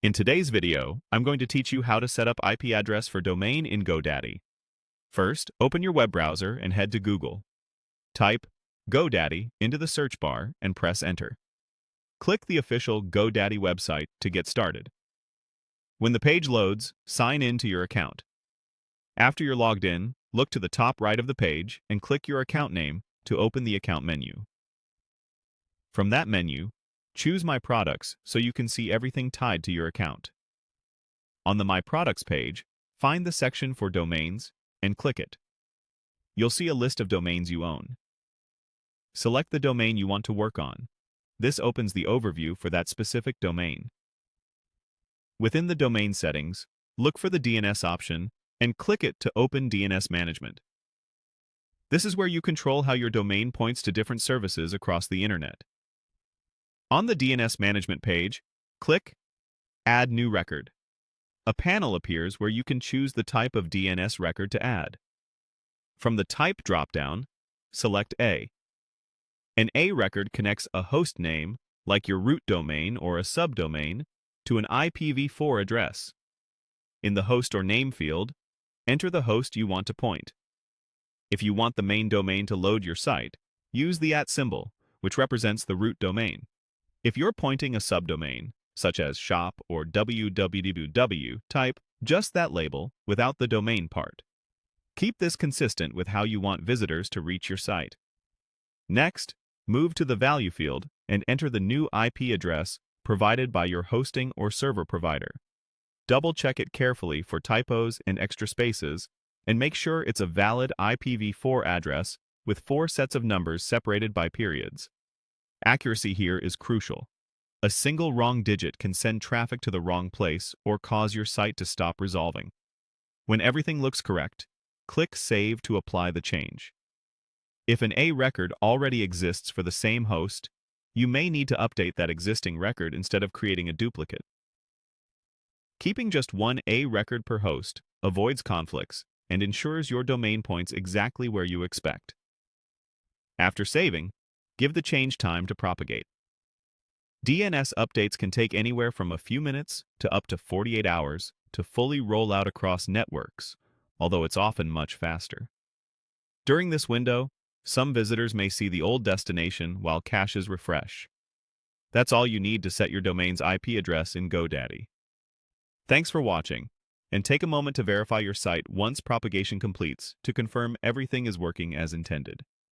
In today's video, I'm going to teach you how to set up IP address for domain in GoDaddy. First, open your web browser and head to Google. Type GoDaddy into the search bar and press Enter. Click the official GoDaddy website to get started. When the page loads, sign in to your account. After you're logged in, look to the top right of the page and click your account name to open the account menu. From that menu, choose My Products so you can see everything tied to your account. On the My Products page, find the section for domains and click it. You'll see a list of domains you own. Select the domain you want to work on. This opens the overview for that specific domain. Within the domain settings, look for the DNS option and click it to open DNS management. This is where you control how your domain points to different services across the internet. On the DNS management page, click Add New Record. A panel appears where you can choose the type of DNS record to add. From the Type dropdown, select A. An A record connects a host name, like your root domain or a subdomain, to an IPv4 address. In the host or name field, enter the host you want to point. If you want the main domain to load your site, use the @ symbol, which represents the root domain. If you're pointing a subdomain, such as shop or www, type just that label without the domain part. Keep this consistent with how you want visitors to reach your site. Next, move to the value field and enter the new IP address provided by your hosting or server provider. Double-check it carefully for typos and extra spaces, and make sure it's a valid IPv4 address with 4 sets of numbers separated by periods. Accuracy here is crucial. A single wrong digit can send traffic to the wrong place or cause your site to stop resolving. When everything looks correct, click Save to apply the change. If an A record already exists for the same host, you may need to update that existing record instead of creating a duplicate. Keeping just one A record per host avoids conflicts and ensures your domain points exactly where you expect. After saving, give the change time to propagate. DNS updates can take anywhere from a few minutes to up to 48 hours to fully roll out across networks, although it's often much faster. During this window, some visitors may see the old destination while caches refresh. That's all you need to set your domain's IP address in GoDaddy. Thanks for watching, and take a moment to verify your site once propagation completes to confirm everything is working as intended.